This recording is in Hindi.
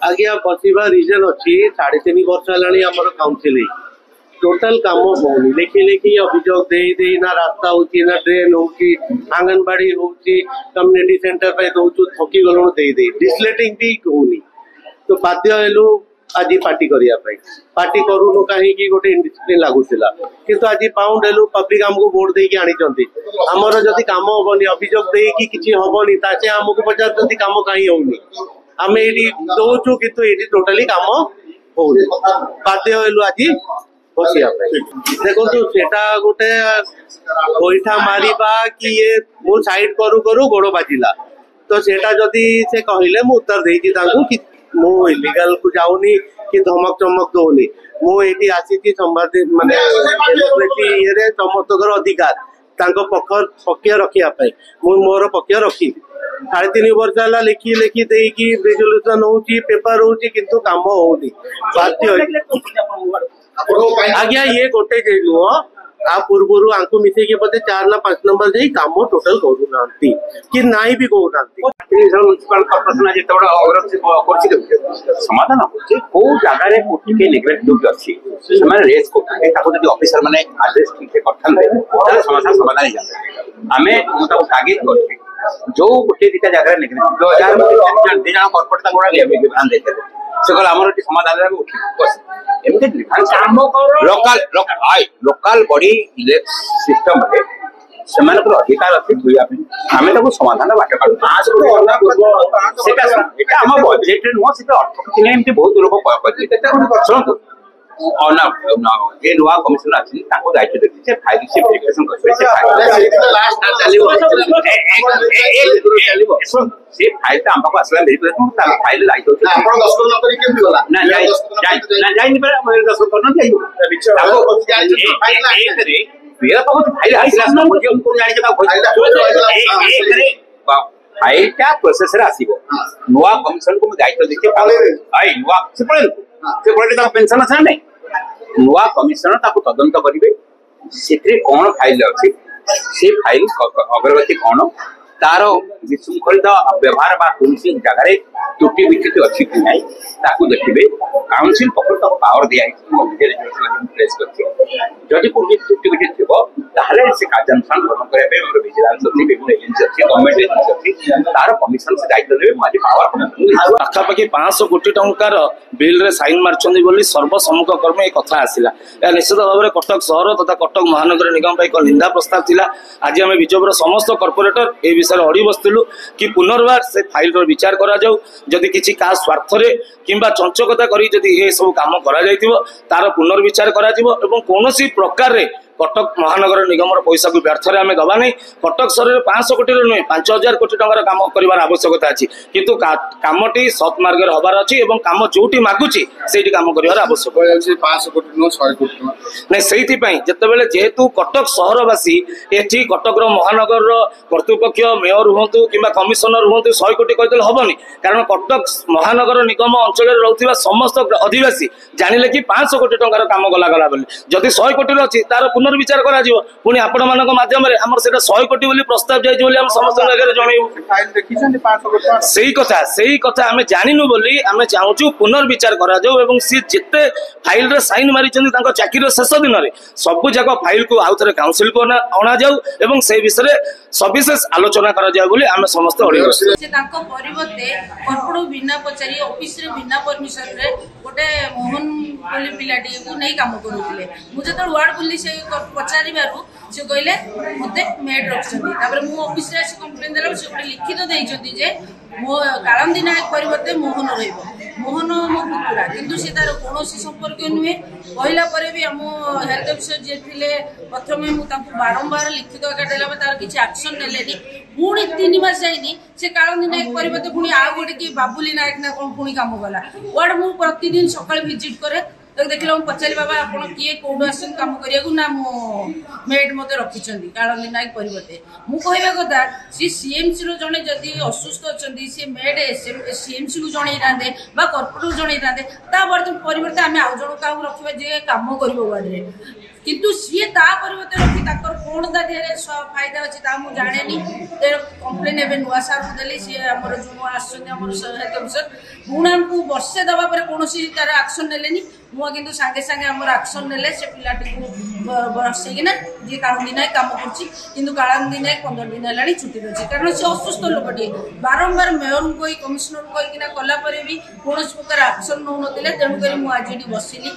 आज्ञा बसवा रिजन अच्छी 3.5 वर्ष है काउंसिल टोटाल कम होनी लेखि लेखि अभियोग दे ना रास्ता होची ना ड्रेन होची आंगनबाड़ी होची कम्युनिटी सेंटर पे दउछु थकी गलु दे डिस्लेटिंग भी होनी तो बाध्य हेलु आज पार्टी करिया पार्टी करूनु कहीं गोटे इनडिसिप्लिन लागुला किंतु आज पाउंड हेलु पब्लिक आमको वोट देकी आनी चंती हमर जदी काम होबनी अभियोग देकी किछि होबनी ताचे हमको पचारती काम कहीं होनी आम ये दौचु किंतु ये टोटाली कम होनी बाध्य हेलु आज बसिया देखो सेटा गोटे गोईठा मारिबा कि ये मु साइड करू करू गोड़ बाजिला तो सेटा जदी से कहले मु उत्तर देई कि मु इलीगल को जाऊनी कि धमक चमक दौनी मुझे आसी संवाद माने ये समस्तकर अधिकार तांको पक्ष रखा मोर पक्ष रखी 3.5 वर्ष है लिखी लिखी देकी रिजोल्यूशन होची पेपर होची किंतु काम होनी बाध्य आज्ञा ये गोटे जे नुह आ पूर्व आंको मिसेकी बोधे 4 ना 5 नंबर जाई काम टोटल करू नांती कि नाही भी कहू नांती म्युनिसिपल कॉर्पोरेशन आज एत बड़ा अग्रगति करछि समाधान होछि को जगह रे कोठी के नेग्लेक्ट जो अछि से माने रेस कोठी ताको जदी ऑफिसर माने एड्रेस ठीक से करथन ताले समस्या समाधान हो जाय हमें मुता तागिद करछि जो गोटे दिटा जगह नेग्लेक्ट 2000 दिन कॉर्पोरेट ताकोडा ले ध्यान देते से कल हमर समाधान रे उठी बस एमते लोकल बॉडी सिस्टम रे सेमानकर अधिकार अछि दुइया पे हमें ताको समाधान बाट काढू सेटा हम बजेट रे नो सेटा अर्थ किने एमते बहुत लोग कहते सुनतु ना ये नुआ कमिशन अछि ताको दायित्व देछि से फाइल से वेरिफिकेशन करबे से फाइल लास्ट चलिबो से फाइल त हमको असला वेरिफिकेशन ता फाइल दायित्व आपण 10 न करी केम होला ना जाई नि पर हम 10 कर न जाइबो ताको फाइल एक रे ये तो फाइल आइला न मुझे उनको जानि जका एक रे फाइल का प्रोसेस रे आसीबो नुआ कमिशन को दायित्व देछि आई नुआ से पड़े पेंशन अच्छा नहीं नुआ कमिशन तदंत करेंगे से कौन फाइल अच्छी से फाइल अग्रगति कौन तार विशृंखलित व्यवहार कौन जगह त्रुटि विच्युति अच्छी कि ना देखिए काउंसिल पक्ष पावर दिखाई जदि कौन त्रुटि विच्युति थी से कार्यानुष्ठान ग्रहण करने विजिलेंस अच्छी विभिन्न एजेंसी अच्छी गवर्नमेंट एजेंसी अच्छी तार कमिशन से दायित्व देवे मुझे पावर पाखापाखि 500 कोटी टंकार बिल रे साइन मार्चंदी बोली सर्वसम्मुख कर्म एक कथा आसिला निश्चित भाव में कटक सहर तथा कटक महानगर निगम एक निंदा प्रस्ताव थिला आज आम विजयपुर समस्त कॉर्पोरेटर ए विषय अड़ी बसलु कि पुनर्बार से फाइल विचार करा जाऊ जदि किसी का स्वार्थ किंबा चंचकता करी जदि ये सब काम करा जाइतिबो तार पुनर्विचार करा जिवो एवं कोनोसी प्रकार रे कटक महानगर निगम पैसा को व्यर्थ आम दबा नहीं कटक सहर 500 कोटी नुहे 5000 कोटी टंकार काम कर आवश्यकता अच्छी किंतु कामटी सत् मार्ग हबार अच्छी और कम जो मागुची से काम कर आवश्यक 500 कोटी नु 100 कोटी नहीं से जितेबाला जेहेतु कटक सहरवासी एटी कटक महानगर कर्तृपक्ष मेयर हूँ कि कमिशनर हूँ 100 कोटी कहते हेनी कारण कटक महानगर निगम अंचल रोकवा समस्त अधिवासी जानिले कि 500 कोटी टंकार काम गला जदि 100 कोटी अच्छी तार पुनर्विचार करा जिवो पुणी आपण मानक माध्यम रे हमर सेटा 100 कोटी बोली प्रस्ताव जाय बोली हम समस्त जगह जणैबो फाइल देखिछन 500 कोटी सही कथा हमें जानिनु बोली हमें चाहूछु पुनर्विचार करा जाऊ एवं सी जिते फाइल रे साइन मारी चंदी तांको चाकरी शेष दिन रे सब जगह फाइल को आउ थरे काउंसिल को अणा जाऊ एवं से विषय रे सविशेष आलोचना करा जाय बोली हमें समस्त अड़ी से तांको परिवर्ते कॉर्पोरेट बिना पचारी ऑफिस रे बिना परमिशन रे गोटे मोहन बोली पिलाटी को नहीं काम करूले मु जत वार्ड बोली से पचारिबारु से कहले मते मेड रखछथि मु ऑफिस रे कंप्लेन देला से गोटे लिखित देइछथि जे मो कालंदी नायक परिवर्ते मोहन रहिबो मोहन मो पुतुरा किंतु से तार कोनोसी संपर्क नुहे कहला परे भी हम हेल्थ ऑफिसर जे थिले प्रथमे मु तांको बारंबार लिखित काटेला तार किछि एक्शन नेलेनी पुणी 3 मास जाइनी से कालंदी नायक परिवर्ते पुणी आ गोटे कि बाबुली नायक ना कोन पुणी काम गला वार्ड मु प्रतिदिन सकाळ विजिट करे तो देखला पचारि बाबा आपण किए कोड आसन काम करिया ना मो मेड मते रखिछंदी कालंदी नायक परिवर्ते मु कहबा कथा सी सीएमसी रो जने जदी असुस्थ अछंदी से मेड सीएमसी को जणै रांदे बा कॉर्पोरेट जणै रांदे ता परिवर्ते आमे आउ जण का रखिबा जे काम करबो वार्ड रे किंतु सी ता परिवर्तन रखी ताकर कौन ता देहरे फायदा अच्छी ता मु जाने कंप्लेन एवं नुआ सार को देली सी हमर जो आछन हमर सहायता अफिसर पुणा को वर्षे दबा पर कोनोसी तार एक्शन नेलेनी मु किंतु सांगे सांगे हमर एक्शन नेले से पिलाटी को बरसेगिना जे काउंट दिन काम करछि किंतु काउंट दिन 15 दिन हलानी छुट्टी अछि कारण से असुस्थ लोकटी बारंबार मेयर को कमिश्नर को किना कला परे भी कोनोसी प्रकार एक्शन न नथिले तेनु करी मु आज बसिली।